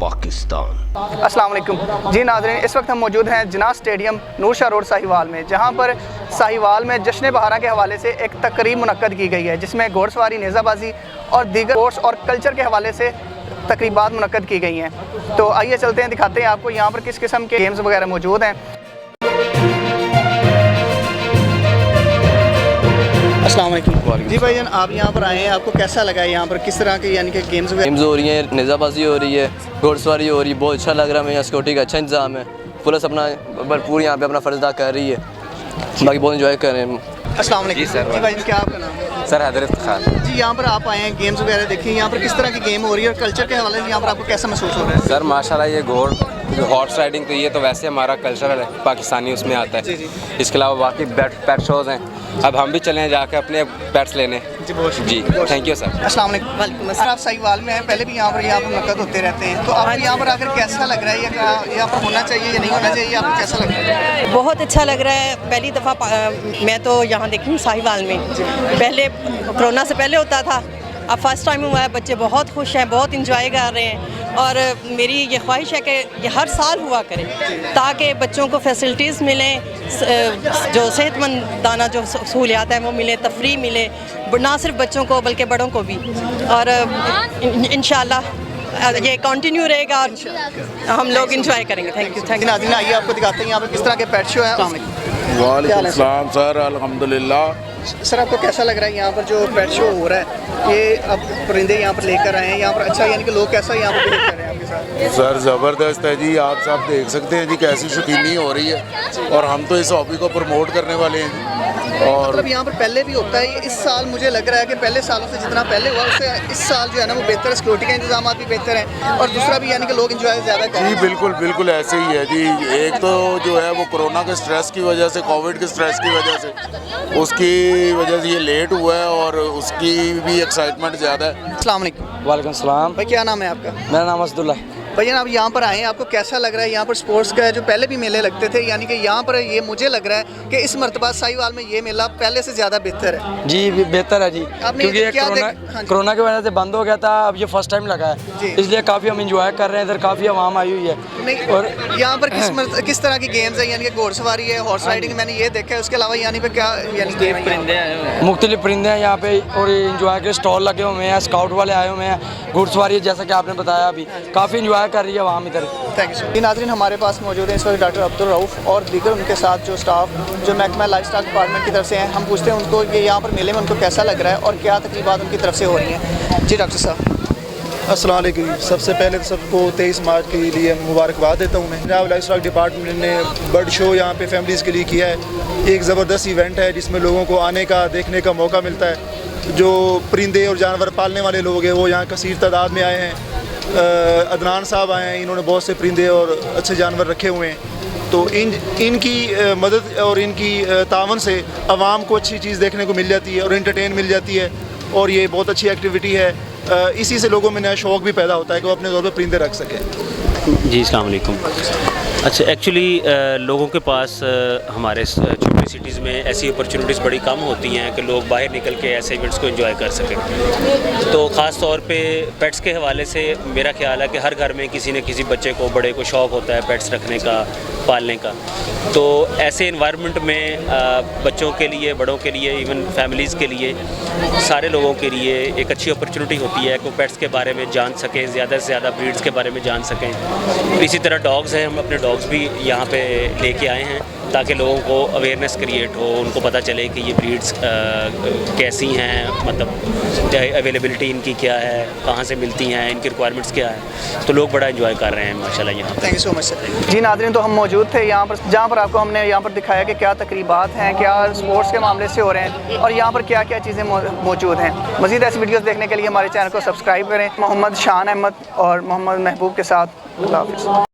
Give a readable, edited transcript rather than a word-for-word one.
पाकिस्तान। अस्सलाम वालेकुम जी नाज़रीन, इस वक्त हम मौजूद हैं जिन्ना स्टेडियम नूरशाह रोड साहिवाल में, जहां पर साहिवाल में जश्न बहारा के हवाले से एक तकरीब मुनक्कद की गई है, जिसमें घोड़सवारी, नेज़ाबाजी और दीगर स्पोर्ट्स और कल्चर के हवाले से तकरीबात मुनक्कद की गई हैं। तो आइए चलते हैं, दिखाते हैं आपको यहाँ पर किस किस्म के गेम्स वगैरह मौजूद हैं। अस्सलाम वालेकुम जी भाईजान, आप यहाँ पर आए हैं, आपको कैसा लगा है यहाँ पर, किस तरह के यानी कि गेम्स हो रही हैं, नेज़ाबाजी हो रही है, घोड़सवारी हो रही है, बहुत अच्छा लग रहा है हमें। यहाँ सिक्योरिटी का अच्छा इंतजाम है, पुलिस अपना भरपूर यहाँ पे अपना फ़र्ज़ अदा कर रही है, बाकी बहुत इंजॉय कर रहे हैं। अस्सलाम वालेकुम जी भाईजान, क्या आपका नाम है? सर हैदर इफ्तिखार जी, यहाँ पर आप आए हैं, गेम्स वगैरह देखिए, यहाँ पर किस तरह की गेम हो रही है और कल्चर के हवाले से यहाँ पर आपको कैसा महसूस हो रहा है? सर माशाल्लाह ये हॉर्स राइडिंग तो ये तो वैसे हमारा कल्चर है, पाकिस्तानी उसमें आता है। इसके अलावा बाकी पेट शोज़ हैं, अब हम भी चले जाके अपने पेट्स लेने। जी थैंक यू सर। अस्सलाम वालेकुम सर, आप साहिवाल में हैं, पहले भी यहाँ पर मुनक्कद होते रहते हैं, तो आपको यहाँ पर आकर कैसा लग रहा है, या यहाँ पर होना चाहिए या नहीं होना चाहिए, आपको कैसा लग रहा है? बहुत अच्छा लग रहा है। पहली दफ़ा मैं तो यहाँ देखी हूँ साहिवाल में, पहले कोरोना से पहले होता था, अब फर्स्ट टाइम हुआ है। बच्चे बहुत खुश हैं, बहुत इंजॉय कर रहे हैं, और मेरी ये ख्वाहिश है कि ये हर साल हुआ करें, ताकि बच्चों को फैसिलिटीज़ मिलें, जो सेहतमंदाना जो सहूलियात हैं वो मिले, तफरी मिले, ना सिर्फ बच्चों को बल्कि बड़ों को भी, और इंशाअल्लाह ये कंटिन्यू रहेगा और हम लोग इंजॉय करेंगे। Thank you. नाज़रीन, आइए आपको दिखाते हैं यहाँ पर किस तरह के पेट शो है। वालेकुम अस्सलाम सर, अल्हम्दुलिल्लाह। सर आपको कैसा लग रहा है यहाँ पर जो पेट शो हो रहा है, ये अब परिंदे यहाँ पर लेकर आए हैं यहाँ पर, अच्छा यानी कि लोग कैसा यहाँ पर बिहेव कर रहे हैं आपके साथ? सर ज़बरदस्त है जी, आप सब देख सकते हैं जी कैसी शौकीनी हो रही है, और हम तो इस हॉबी को प्रमोट करने वाले हैं जी। और मतलब यहाँ पर पहले भी होता है, इस साल मुझे लग रहा है कि पहले सालों से जितना पहले हुआ उससे इस साल जो है ना वो बेहतर है, सिक्योरिटी के इंतजाम भी बेहतर हैं, और दूसरा भी यानी कि लोग इंजॉय ज़्यादा कर रहे हैं। जी बिल्कुल बिल्कुल ऐसे ही है जी। एक तो जो है वो कोरोना के स्ट्रेस की वजह से, कोविड के स्ट्रेस की वजह से, उसकी वजह से ये लेट हुआ है, और उसकी भी एक्साइटमेंट ज़्यादा है। अस्सलाम वालेकुम। वालेकुम सलाम। भाई क्या नाम है आपका? मेरा नाम असदुल्ला। भैया आप यहाँ पर आए हैं, आपको कैसा लग रहा है यहाँ पर स्पोर्ट्स का, जो पहले भी मेले लगते थे, यानी कि यहाँ पर ये मुझे लग रहा है कि इस मरतबा साहिवाल में ये मेला पहले से ज़्यादा बेहतर है? जी बेहतर है जी, क्योंकि ये कोरोना की वजह से बंद हो गया था, अब ये फर्स्ट टाइम लगा है, इसलिए काफ़ी हम इंजॉय कर रहे हैं, इधर काफ़ी आवाम आई हुई है। और यहाँ पर किस तरह की गेम्स है, यानी कि घोड़सवारी है, हॉर्स राइडिंग मैंने ये देखा है, उसके अलावा यानी पे क्या यानी मुख्तलिफ परिंदे हैं यहाँ पे, और इंजॉय के स्टॉल लगे हुए हैं, स्काउट वाले आए हुए हैं, घुड़सवारी जैसा कि आपने बताया अभी, काफ़ी इंजॉय कर रही है आवाम इधर। थैंक यू जी। नाज़रीन, हमारे पास मौजूद हैं इस वक्त डॉक्टर अब्दुल रऊफ़ और दीगर उनके साथ जो स्टाफ जो महकमा लाइफ स्टाइल डिपार्टमेंट की तरफ से हैं, हम पूछते हैं उनको ये यहाँ पर मेले में उनको कैसा लग रहा है और क्या तकरीबात उनकी तरफ से हो रही हैं। जी डॉक्टर साहब। अस्सलाम वालेकुम। सबसे पहले तो सबको 23 मार्च के लिए मुबारकबाद देता हूँ मैं। पंजाब लाइफ स्टाइल डिपार्टमेंट ने बर्ड शो यहाँ पे फैमिलीज़ के लिए किया है, एक ज़बरदस्त इवेंट है जिसमें लोगों को आने का, देखने का मौका मिलता है। जो परिंदे और जानवर पालने वाले लोग हैं वो यहाँ कसीर तादाद में आए हैं। अदनान साहब आए हैं, इन्होंने बहुत से परिंदे और अच्छे जानवर रखे हुए हैं, तो इनकी मदद और इनकी तावन से आवाम को अच्छी चीज़ देखने को मिल जाती है और एंटरटेन मिल जाती है, और ये बहुत अच्छी एक्टिविटी है। इसी से लोगों में नया शौक़ भी पैदा होता है कि वो अपने तौर पर परिंदे रख सकें। जी अस्सलाम वालेकुम। अच्छा, एक्चुअली लोगों के पास हमारे छोटी सिटीज़ में ऐसी अपॉर्चुनिटीज़ बड़ी कम होती हैं कि लोग बाहर निकल के ऐसे इवेंट्स को एंजॉय कर सकें। तो ख़ास तौर पे पेट्स के हवाले से मेरा ख्याल है कि हर घर में किसी न किसी बच्चे को, बड़े को शौक़ होता है पेट्स रखने का, पालने का। तो ऐसे इन्वायरमेंट में बच्चों के लिए, बड़ों के लिए, इवन फैमिलीज़ के लिए, सारे लोगों के लिए एक अच्छी अपॉर्चुनिटी होती है कि पेट्स के बारे में जान सकें, ज़्यादा से ज़्यादा ब्रीड्स के बारे में जान सकें। इसी तरह डॉग्स हैं, हम अपने डॉग्स भी यहाँ पे लेके आए हैं ताकि लोगों को अवेयरनेस क्रिएट हो, उनको पता चले कि ये ब्रीड्स कैसी हैं, मतलब अवेलेबिलिटी इनकी क्या है, कहाँ से मिलती हैं, इनकी रिक्वायरमेंट्स क्या है। तो लोग बड़ा एंजॉय कर रहे हैं माशाल्लाह यहाँ। Thank you so much sir. जी नाज़रीन, तो हम मौजूद थे यहाँ पर, जहाँ पर आपको हमने यहाँ पर दिखाया कि क्या तकरीबात हैं, क्या स्पोर्ट्स के मामले से हो रहे हैं, और यहाँ पर क्या क्या चीज़ें मौजूद हैं। मज़ीद ऐसी वीडियोज़ देखने के लिए हमारे चैनल को सब्सक्राइब करें। मोहम्मद शान अहमद और मोहम्मद महबूब के साथ अल्लाह हाफ़िज़।